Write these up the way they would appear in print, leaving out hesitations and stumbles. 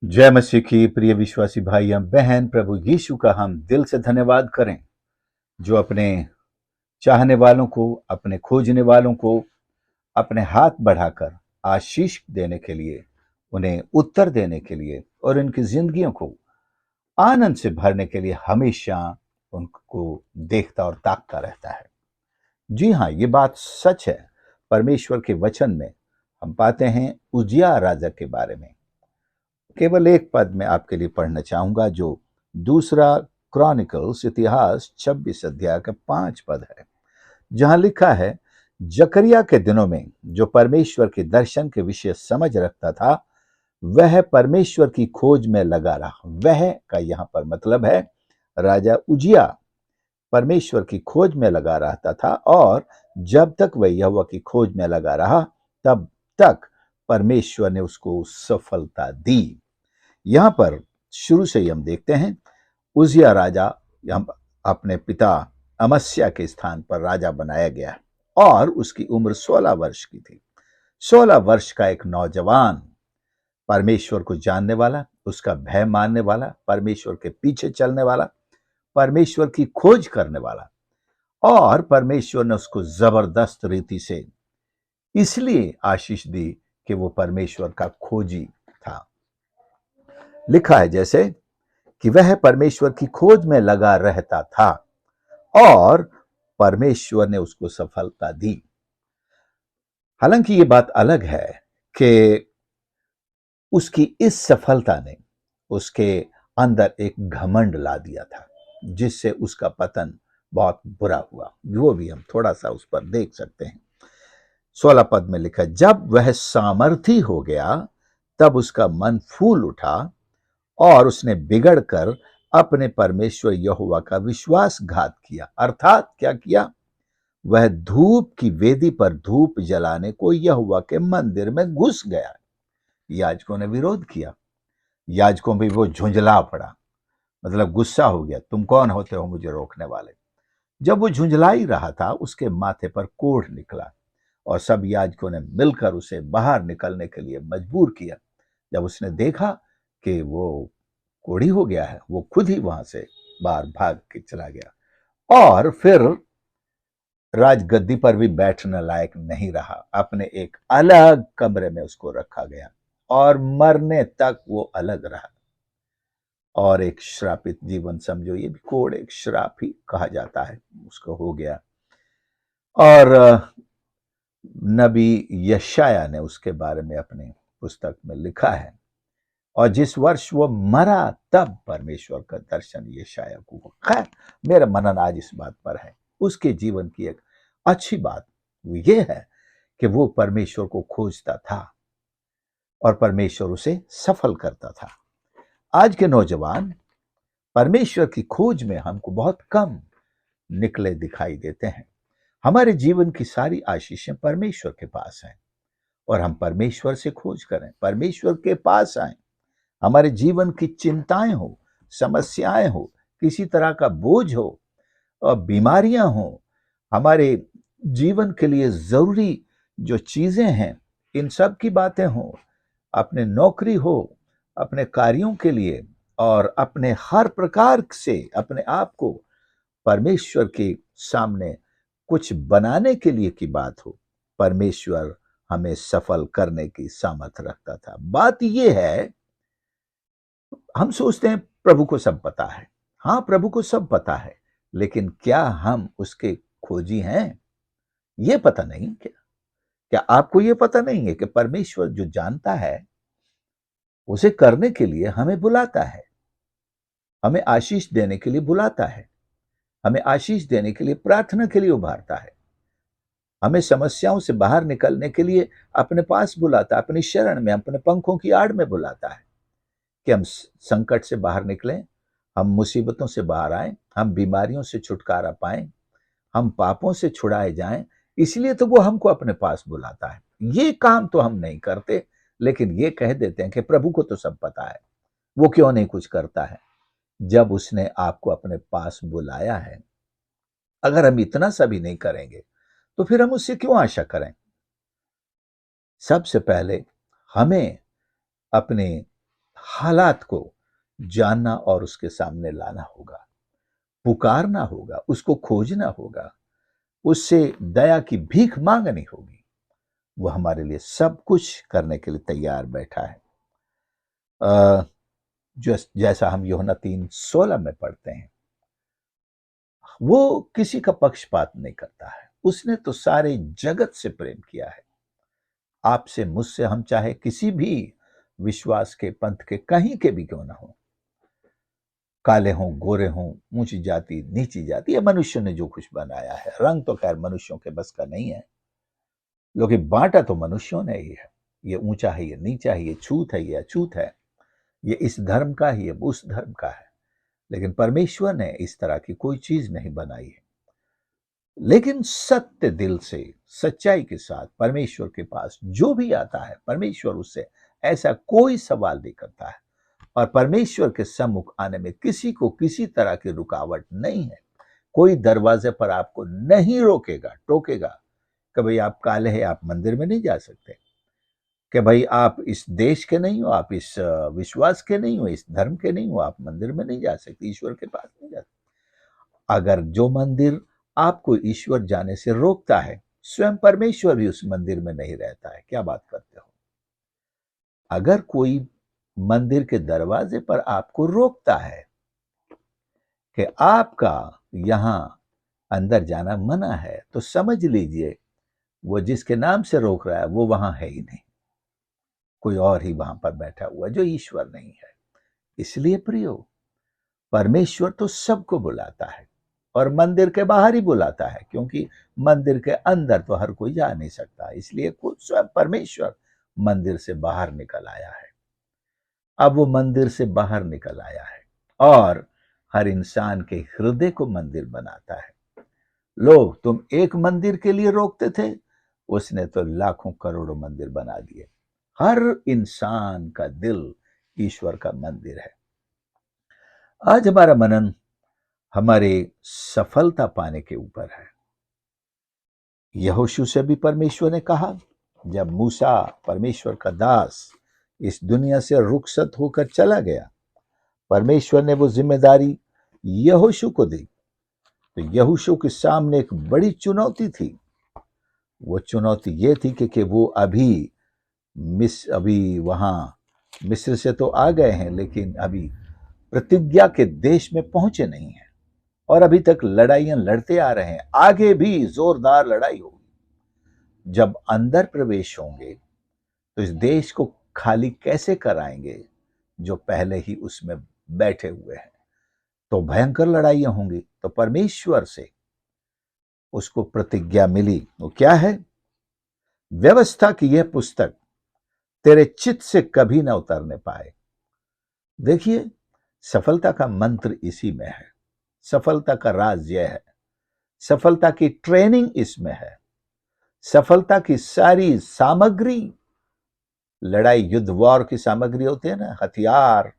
जय मसीह की प्रिय विश्वासी भाइयों बहन, प्रभु यीशु का हम दिल से धन्यवाद करें जो अपने चाहने वालों को, अपने खोजने वालों को अपने हाथ बढ़ाकर आशीष देने के लिए, उन्हें उत्तर देने के लिए और उनकी जिंदगियों को आनंद से भरने के लिए हमेशा उनको देखता और ताकता रहता है। जी हाँ, ये बात सच है। परमेश्वर के वचन में हम पाते हैं उजिया राजा के बारे में। केवल एक पद में आपके लिए पढ़ना चाहूंगा जो दूसरा क्रॉनिकल्स इतिहास 26 अध्याय का 5 पद है, जहां लिखा है, जकरिया के दिनों में जो परमेश्वर के दर्शन के विषय समझ रखता था वह परमेश्वर की खोज में लगा रहा। वह का यहां पर मतलब है राजा उजिया परमेश्वर की खोज में लगा रहता था, और जब तक वह यहोवा की खोज में लगा रहा तब तक परमेश्वर ने उसको सफलता दी। यहां पर शुरू से ही हम देखते हैं उजिया राजा अपने पिता अमस्या के स्थान पर राजा बनाया गया और उसकी उम्र 16 वर्ष की थी। 16 वर्ष का एक नौजवान, परमेश्वर को जानने वाला, उसका भय मानने वाला, परमेश्वर के पीछे चलने वाला, परमेश्वर की खोज करने वाला, और परमेश्वर ने उसको जबरदस्त रीति से इसलिए आशीष दी कि वो परमेश्वर का खोजी था। लिखा है जैसे कि वह परमेश्वर की खोज में लगा रहता था और परमेश्वर ने उसको सफलता दी। हालांकि ये बात अलग है कि उसकी इस सफलता ने उसके अंदर एक घमंड ला दिया था, जिससे उसका पतन बहुत बुरा हुआ। वो भी हम थोड़ा सा उस पर देख सकते हैं। 16 पद में लिखा, जब वह सामर्थी हो गया तब उसका मन फूल उठा और उसने बिगड़कर अपने परमेश्वर यहोवा का विश्वासघात किया। अर्थात क्या किया? वह धूप की वेदी पर धूप जलाने को यहोवा के मंदिर में घुस गया। याजकों ने विरोध किया, याजकों भी वो झुंझला पड़ा, मतलब गुस्सा हो गया, तुम कौन होते हो मुझे रोकने वाले। जब वो झुंझला ही रहा था उसके माथे पर कोढ़ निकला और सब याजकों ने मिलकर उसे बाहर निकलने के लिए मजबूर किया। जब उसने देखा कि वो कोढ़ी हो गया है, वो खुद ही वहां से बाहर भाग के चला गया और फिर राजगद्दी पर भी बैठने लायक नहीं रहा। अपने एक अलग कमरे में उसको रखा गया और मरने तक वो अलग रहा। और एक श्रापित जीवन समझो, ये भी कोड़ एक श्राप ही कहा जाता है, उसको हो गया। और नबी यशाया ने उसके बारे में अपने पुस्तक में लिखा है, और जिस वर्ष वो मरा तब परमेश्वर का दर्शन यशाया को हुआ। खैर, मेरा मनन आज इस बात पर है, उसके जीवन की एक अच्छी बात ये है कि वो परमेश्वर को खोजता था और परमेश्वर उसे सफल करता था। आज के नौजवान परमेश्वर की खोज में हमको बहुत कम निकले दिखाई देते हैं। हमारे जीवन की सारी आशीषें परमेश्वर के पास हैं और हम परमेश्वर से खोज करें, परमेश्वर के पास आए। हमारे जीवन की चिंताएं हो, समस्याएं हो, किसी तरह का बोझ हो और बीमारियां हो, हमारे जीवन के लिए जरूरी जो चीजें हैं, इन सब की बातें हो, अपने नौकरी हो, अपने कार्यों के लिए और अपने हर प्रकार से अपने आप को परमेश्वर के सामने कुछ बनाने के लिए की बात हो, परमेश्वर हमें सफल करने की सामर्थ रखता था। बात यह है, हम सोचते हैं प्रभु को सब पता है। हाँ, प्रभु को सब पता है, लेकिन क्या हम उसके खोजी हैं? ये पता नहीं। क्या आपको ये पता नहीं है कि परमेश्वर जो जानता है उसे करने के लिए हमें बुलाता है, हमें आशीष देने के लिए बुलाता है, हमें आशीष देने के लिए प्रार्थना के लिए उभारता है, हमें समस्याओं से बाहर निकलने के लिए अपने पास बुलाता है, अपनी शरण में, अपने पंखों की आड़ में बुलाता है कि हम संकट से बाहर निकलें, हम मुसीबतों से बाहर आए, हम बीमारियों से छुटकारा पाएं, हम पापों से छुड़ाए जाएं। इसलिए तो वो हमको अपने पास बुलाता है। ये काम तो हम नहीं करते, लेकिन ये कह देते हैं कि प्रभु को तो सब पता है, वो क्यों नहीं कुछ करता है। जब उसने आपको अपने पास बुलाया है, अगर हम इतना सा भी नहीं करेंगे तो फिर हम उससे क्यों आशा करें? सबसे पहले हमें अपने हालात को जानना और उसके सामने लाना होगा, पुकारना होगा, उसको खोजना होगा, उससे दया की भीख मांगनी होगी। वो हमारे लिए सब कुछ करने के लिए तैयार बैठा है। जैसा हम यूहन्ना 3:16 में पढ़ते हैं, वो किसी का पक्षपात नहीं करता है। उसने तो सारे जगत से प्रेम किया है। आपसे, मुझसे, हम चाहे किसी भी विश्वास के पंथ के कहीं के भी क्यों ना हो, काले हों, गोरे हों, ऊंची जाति, नीची जाति, ये मनुष्य ने जो कुछ बनाया है। रंग तो खैर मनुष्यों के बस का नहीं है, लेकिन बांटा तो मनुष्यों ने ही है। ये ऊंचा है, ये नीचा है, ये छूत है, ये अछूत है, ये इस धर्म का है, ये उस धर्म का है। लेकिन परमेश्वर ने इस तरह की कोई चीज नहीं बनाई है। लेकिन सत्य दिल से, सच्चाई के साथ परमेश्वर के पास जो भी आता है, परमेश्वर उससे ऐसा कोई सवाल नहीं करता है। और परमेश्वर के सम्मुख आने में किसी को किसी तरह की रुकावट नहीं है। कोई दरवाजे पर आपको नहीं रोकेगा, टोकेगा कि भाई आप काले हैं, आप मंदिर में नहीं जा सकते, कि भाई आप इस देश के नहीं हो, आप इस विश्वास के नहीं हो, इस धर्म के नहीं हो, आप मंदिर में नहीं जा सकते, ईश्वर के पास नहीं जा सकते। अगर जो मंदिर आपको ईश्वर जाने से रोकता है, स्वयं परमेश्वर भी उस मंदिर में नहीं रहता है। क्या बात करते हो? अगर कोई मंदिर के दरवाजे पर आपको रोकता है कि आपका यहां अंदर जाना मना है, तो समझ लीजिए वो जिसके नाम से रोक रहा है वो वहां है ही नहीं, कोई और ही वहां पर बैठा हुआ जो ईश्वर नहीं है। इसलिए प्रियो, परमेश्वर तो सबको बुलाता है और मंदिर के बाहर ही बुलाता है, क्योंकि मंदिर के अंदर तो हर कोई जा नहीं सकता। इसलिए खुद स्वयं परमेश्वर मंदिर से बाहर निकल आया है। अब वो मंदिर से बाहर निकल आया है और हर इंसान के हृदय को मंदिर बनाता है। लोग, तुम एक मंदिर के लिए रोकते थे, उसने तो लाखों करोड़ों मंदिर बना दिए। हर इंसान का दिल ईश्वर का मंदिर है। आज हमारा मनन हमारे सफलता पाने के ऊपर है। यहोशू से भी परमेश्वर ने कहा, जब मूसा परमेश्वर का दास इस दुनिया से रुखसत होकर चला गया, परमेश्वर ने वो जिम्मेदारी यहोशू को दी। तो यहोशू के सामने एक बड़ी चुनौती थी। वो चुनौती ये थी कि वो अभी वहां मिस्र से तो आ गए हैं, लेकिन अभी प्रतिज्ञा के देश में पहुंचे नहीं हैं और अभी तक लड़ाइयां लड़ते आ रहे हैं। आगे भी जोरदार लड़ाई होगी। जब अंदर प्रवेश होंगे तो इस देश को खाली कैसे कराएंगे जो पहले ही उसमें बैठे हुए हैं? तो भयंकर लड़ाइयां होंगी। तो परमेश्वर से उसको प्रतिज्ञा मिली। वो क्या है? व्यवस्था की यह पुस्तक तेरे चित्त से कभी ना उतरने पाए। देखिए, सफलता का मंत्र इसी में है। सफलता का राज यह है। सफलता की ट्रेनिंग इसमें है। सफलता की सारी सामग्री, लड़ाई युद्ध वॉर की सामग्री होती है ना, हथियार,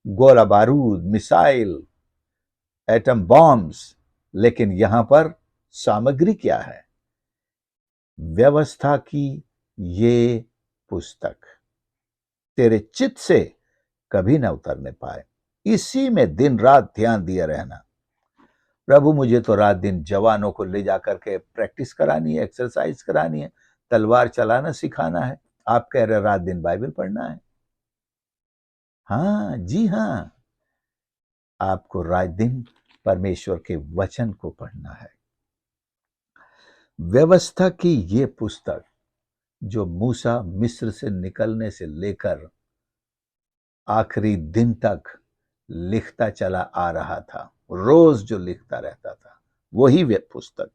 गोला बारूद, मिसाइल, एटम बॉम्ब्स, लेकिन यहां पर सामग्री क्या है? व्यवस्था की ये पुस्तक तेरे चित्त से कभी ना उतरने पाए। इसी में दिन रात ध्यान दिए रहना। प्रभु, मुझे तो रात दिन जवानों को ले जाकर के प्रैक्टिस करानी है, एक्सरसाइज करानी है, तलवार चलाना सिखाना है। आप कह रहे रात दिन बाइबल पढ़ना है। हाँ जी हाँ, आपको रात दिन परमेश्वर के वचन को पढ़ना है। व्यवस्था की ये पुस्तक जो मूसा मिस्र से निकलने से लेकर आखिरी दिन तक लिखता चला आ रहा था, रोज जो लिखता रहता था, वही वे पुस्तक।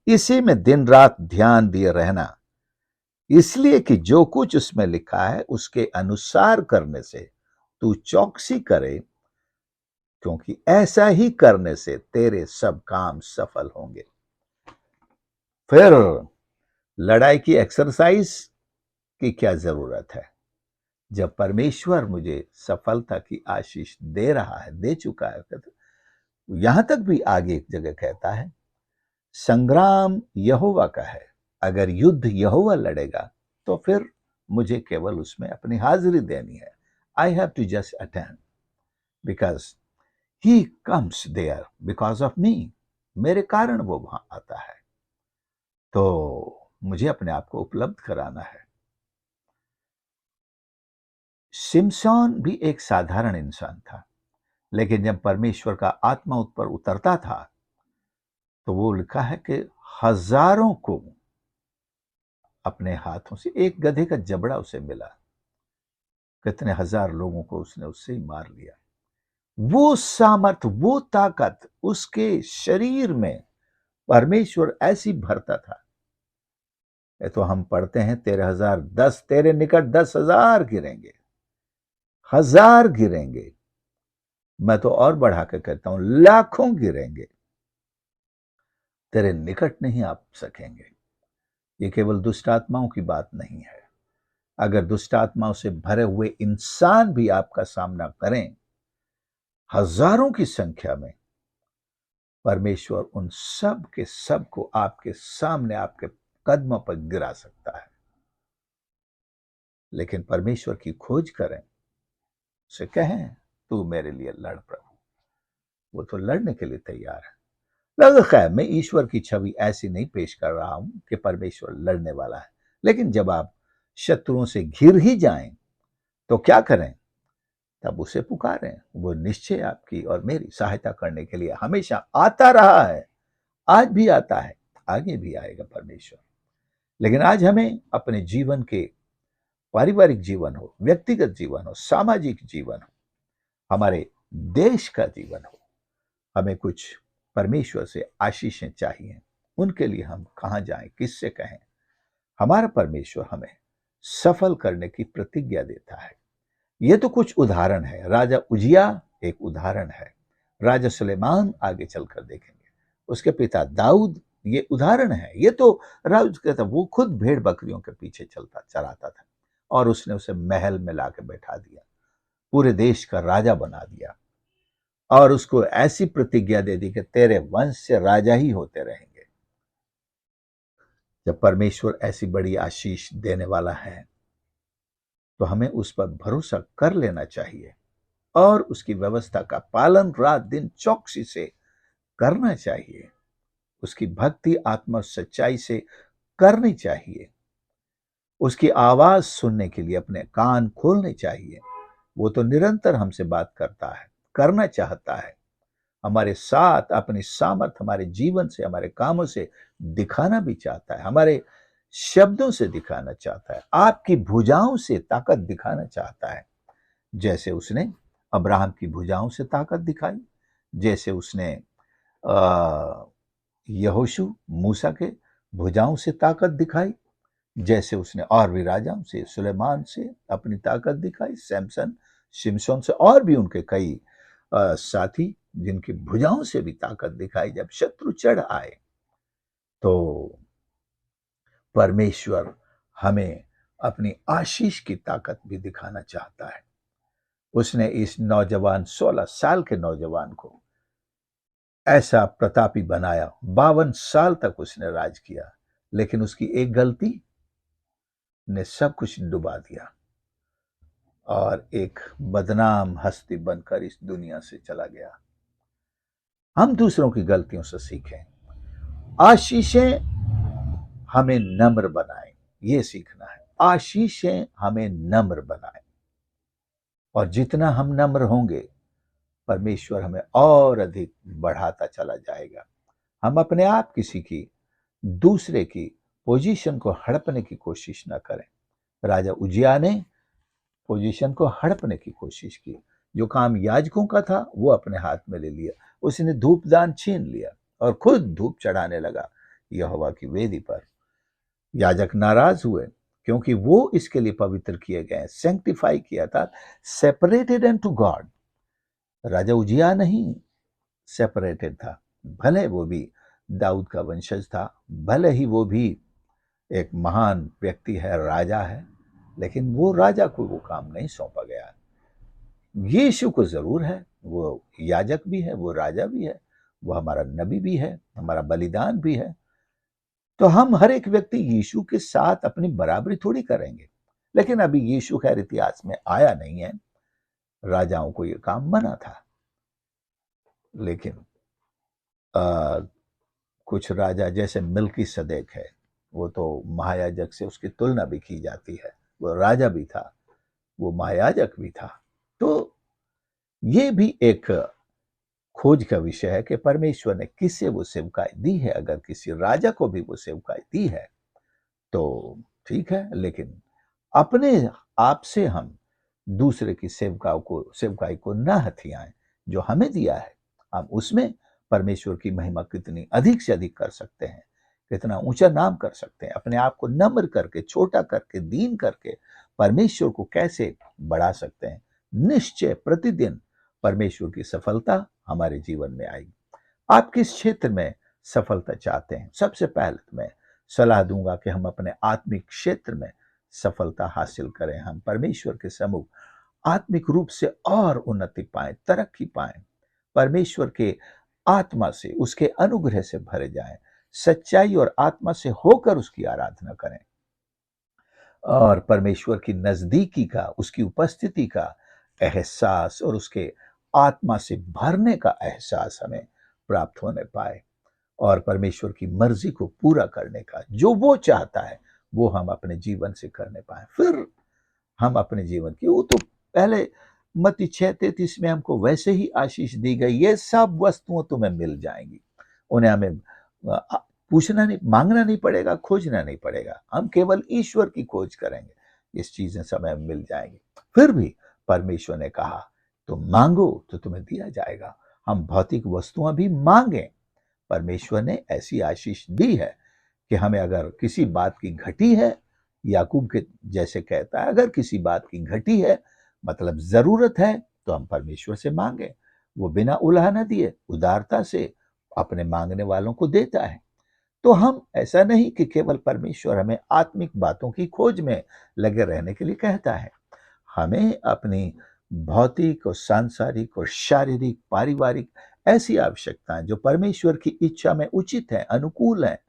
इसी में दिन रात ध्यान दिए रहना, इसलिए कि जो कुछ उसमें लिखा है उसके अनुसार करने से तू चौकसी करे, क्योंकि ऐसा ही करने से तेरे सब काम सफल होंगे। फिर लड़ाई की एक्सरसाइज की क्या जरूरत है? जब परमेश्वर मुझे सफलता की आशीष दे रहा है, दे चुका है, यहां तक भी आगे एक जगह कहता है, संग्राम यहोवा का है। अगर युद्ध यहोवा लड़ेगा तो फिर मुझे केवल उसमें अपनी हाजिरी देनी है। I have to just attend because he comes there because of me. मेरे कारण वो वहां आता है, तो मुझे अपने आप को उपलब्ध कराना है। सिमसोन भी एक साधारण इंसान था, लेकिन जब परमेश्वर का आत्मा उस पर उतरता था तो वो लिखा है कि हजारों को अपने हाथों से, एक गधे का जबड़ा उसे मिला, कितने हजार लोगों को उसने उससे ही मार लिया। वो सामर्थ, वो ताकत उसके शरीर में परमेश्वर ऐसी भरता था। ये तो हम पढ़ते हैं 13,000, 10 तेरे निकट 10,000 गिरेंगे, 1000 गिरेंगे, मैं तो और बढ़ा के कहता हूं लाखों गिरेंगे, तेरे निकट नहीं आ सकेंगे। ये केवल दुष्ट आत्माओं की बात नहीं है। अगर दुष्ट आत्माओं से भरे हुए इंसान भी आपका सामना करें हजारों की संख्या में, परमेश्वर उन सब के सब को आपके सामने आपके कदमों पर गिरा सकता है। लेकिन परमेश्वर की खोज करें, उसे कहें तू मेरे लिए लड़ प्रभु, वो तो लड़ने के लिए तैयार है। लग खैर, मैं ईश्वर की छवि ऐसी नहीं पेश कर रहा हूं कि परमेश्वर लड़ने वाला है, लेकिन जब आप शत्रुओं से घिर ही जाएं तो क्या करें? तब उसे पुकारें। वो निश्चय आपकी और मेरी सहायता करने के लिए हमेशा आता रहा है, आज भी आता है, आगे भी आएगा परमेश्वर। लेकिन आज हमें अपने जीवन के, पारिवारिक जीवन हो, व्यक्तिगत जीवन हो, सामाजिक जीवन हो, हमारे देश का जीवन हो, हमें कुछ परमेश्वर से आशीषें चाहिए। उनके लिए हम कहां जाएं, किससे कहें? हमारा परमेश्वर हमें सफल करने की प्रतिज्ञा देता है। ये तो कुछ उदाहरण है। राजा उजिया एक उदाहरण है, राजा सुलेमान आगे चलकर देखेंगे, उसके पिता दाऊद ये उदाहरण है। ये तो राज कहता, वो खुद भेड़ बकरियों के पीछे चलाता था और उसने उसे महल में लाके बैठा दिया, पूरे देश का राजा बना दिया और उसको ऐसी प्रतिज्ञा दे दी कि तेरे वंश से राजा ही होते रहेंगे। जब परमेश्वर ऐसी बड़ी आशीष देने वाला है तो हमें उस पर भरोसा कर लेना चाहिए और उसकी व्यवस्था का पालन रात दिन चौकसी से करना चाहिए। उसकी भक्ति आत्मा सच्चाई से करनी चाहिए। उसकी आवाज सुनने के लिए अपने कान खोलने चाहिए। वो तो निरंतर हमसे बात करता है, करना चाहता है, हमारे साथ अपनी सामर्थ हमारे जीवन से, हमारे कामों से दिखाना भी चाहता है, हमारे शब्दों से दिखाना चाहता है, आपकी भुजाओं से ताकत दिखाना चाहता है। जैसे उसने अब्राहम की भुजाओं से ताकत दिखाई, जैसे उसने यहोशू मूसा के भुजाओं से ताकत दिखाई, जैसे उसने और भी राजाओं से, सुलेमान से अपनी ताकत दिखाई, सैमसन, शिमशोन से और भी उनके कई साथी जिनकी भुजाओं से भी ताकत दिखाई। जब शत्रु चढ़ आए तो परमेश्वर हमें अपनी आशीष की ताकत भी दिखाना चाहता है। उसने इस नौजवान 16 साल के नौजवान को ऐसा प्रतापी बनाया, 52 साल तक उसने राज किया, लेकिन उसकी एक गलती ने सब कुछ डुबा दिया और एक बदनाम हस्ती बनकर इस दुनिया से चला गया। हम दूसरों की गलतियों से सीखें, आशीषें हमें नम्र बनाएं, ये सीखना है। आशीषें हमें नम्र बनाएं और जितना हम नम्र होंगे परमेश्वर हमें और अधिक बढ़ाता चला जाएगा। हम अपने आप किसी की, दूसरे की पोजीशन को हड़पने की कोशिश ना करें। राजा उजिया ने पोजीशन को हड़पने की कोशिश की। जो काम याजकों का था वो अपने हाथ में ले लिया। उसने धूपदान छीन लिया और खुद धूप चढ़ाने लगा यहोवा की वेदी पर। याजक नाराज हुए क्योंकि वो इसके लिए पवित्र किए गए, सैंक्टिफाई किया था, सेपरेटेड एंड टू गॉड। राजा उजिया नहीं सेपरेटेड था, भले वो भी दाऊद का वंशज था, भले ही वो भी एक महान व्यक्ति है, राजा है, लेकिन वो राजा को वो काम नहीं सौंपा गया। यीशु को जरूर है, वो याजक भी है, वो राजा भी है, वो हमारा नबी भी है, हमारा बलिदान भी है। तो हम हर एक व्यक्ति यीशु के साथ अपनी बराबरी थोड़ी करेंगे। लेकिन अभी यीशु खैर इतिहास में आया नहीं है, राजाओं को ये काम मना था। लेकिन कुछ राजा जैसे मिल्कीसेदेक है, वो तो महायाजक से उसकी तुलना भी की जाती है। वो राजा भी था, वो महायाजक भी था। तो ये भी एक खोज का विषय है कि परमेश्वर ने किससे वो सेवकाई दी है। अगर किसी राजा को भी वो सेवकाई दी है तो ठीक है, लेकिन अपने आप से हम दूसरे की सेवकाई को न हथियाएं। जो हमें दिया है हम उसमें परमेश्वर की महिमा कितनी अधिक से अधिक कर सकते हैं, कितना ऊंचा नाम कर सकते हैं, अपने आप को नम्र करके, छोटा करके, दीन करके परमेश्वर को कैसे बढ़ा सकते हैं। निश्चय प्रतिदिन परमेश्वर की सफलता हमारे जीवन में आएगी। आप किस क्षेत्र में सफलता चाहते हैं? सबसे पहले तो मैं सलाह दूंगा कि हम अपने आत्मिक क्षेत्र में सफलता हासिल करें। हम परमेश्वर के सम्मुख आत्मिक रूप से और उन्नति पाएं, तरक्की पाएं, परमेश्वर के आत्मा से, उसके अनुग्रह से भरे जाएं, सच्चाई और आत्मा से होकर उसकी आराधना करें और परमेश्वर की नजदीकी का, उसकी उपस्थिति का एहसास और उसके आत्मा से भरने का एहसास हमें प्राप्त होने पाए और परमेश्वर की मर्जी को पूरा करने का, जो वो चाहता है वो हम अपने जीवन से करने पाए। फिर हम अपने जीवन की, वो तो पहले मत्ती 6:33 में हमको वैसे ही आशीष दी गई, ये सब वस्तुएं तुम्हें मिल जाएंगी। उन्हें हमें पूछना नहीं, मांगना नहीं पड़ेगा, खोजना नहीं पड़ेगा। हम केवल ईश्वर की खोज करेंगे, इस चीजें सब हमें मिल जाएंगी। फिर भी परमेश्वर ने कहा तुम मांगो तो तुम्हें दिया जाएगा। हम भौतिक वस्तुएं भी मांगे, परमेश्वर ने ऐसी आशीष दी है कि हमें अगर किसी बात की घटी है, याकूब के जैसे कहता है, अगर किसी बात की घटी है मतलब जरूरत है, तो हम परमेश्वर से मांगे। वो बिना उलाह न दिए उदारता से अपने मांगने वालों को देता है। तो हम ऐसा नहीं कि केवल परमेश्वर हमें आत्मिक बातों की खोज में लगे रहने के लिए कहता है। हमें अपनी भौतिक और सांसारिक और शारीरिक, पारिवारिक ऐसी आवश्यकताएं जो परमेश्वर की इच्छा में उचित है, अनुकूल है,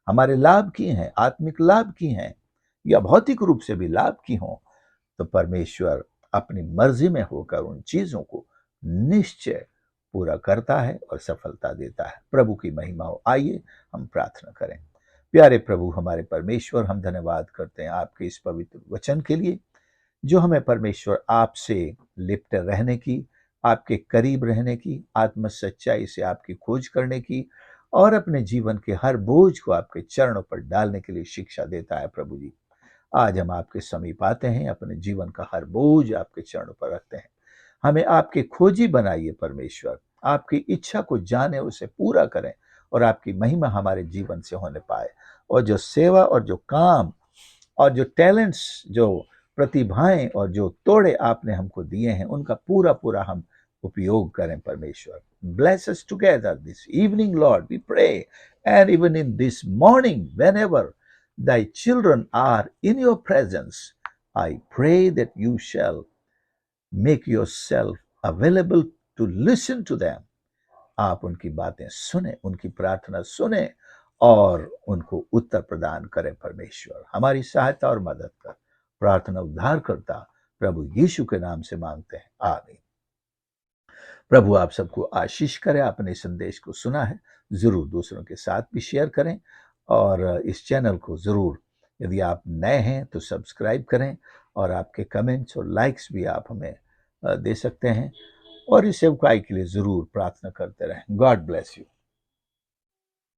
हमारे लाभ की हैं, आत्मिक लाभ की हैं या भौतिक रूप से भी लाभ की हों, तो परमेश्वर अपनी मर्जी में होकर उन चीजों को निश्चय पूरा करता है और सफलता देता है। प्रभु की महिमा हो। आइए हम प्रार्थना करें। प्यारे प्रभु हमारे परमेश्वर, हम धन्यवाद करते हैं आपके इस पवित्र वचन के लिए, जो हमें परमेश्वर आपसे लिप्त रहने की, आपके करीब रहने की, आत्म सच्चाई से आपकी खोज करने की और अपने जीवन के हर बोझ को आपके चरणों पर डालने के लिए शिक्षा देता है। प्रभु जी, आज हम आपके समीप आते हैं, अपने जीवन का हर बोझ आपके चरणों पर रखते हैं। हमें आपके खोजी बनाइए परमेश्वर, आपकी इच्छा को जाने, उसे पूरा करें और आपकी महिमा हमारे जीवन से होने पाए। और जो सेवा और जो काम और जो टैलेंट्स, जो प्रतिभाएं और जो तोड़े आपने हमको दिए हैं, उनका पूरा पूरा हम उपयोग करें परमेश्वर। Bless us together this evening, Lord, we pray. And even in this morning, whenever thy children are in your presence, I pray that you shall make yourself available to listen to them. आप उनकी बातें सुने, उनकी प्रार्थना सुने और उनको उत्तर प्रदान करें परमेश्वर। हमारी सहायता और मदद कर। प्रार्थना उद्धार करता प्रभु यीशु के नाम से मांगते हैं, आमीन। प्रभु आप सबको आशीष करे। आपने संदेश को सुना है, जरूर दूसरों के साथ भी शेयर करें और इस चैनल को जरूर, यदि आप नए हैं तो सब्सक्राइब करें और आपके कमेंट्स और लाइक्स भी आप हमें दे सकते हैं और इस सेवकाई के लिए जरूर प्रार्थना करते रहें। God bless you.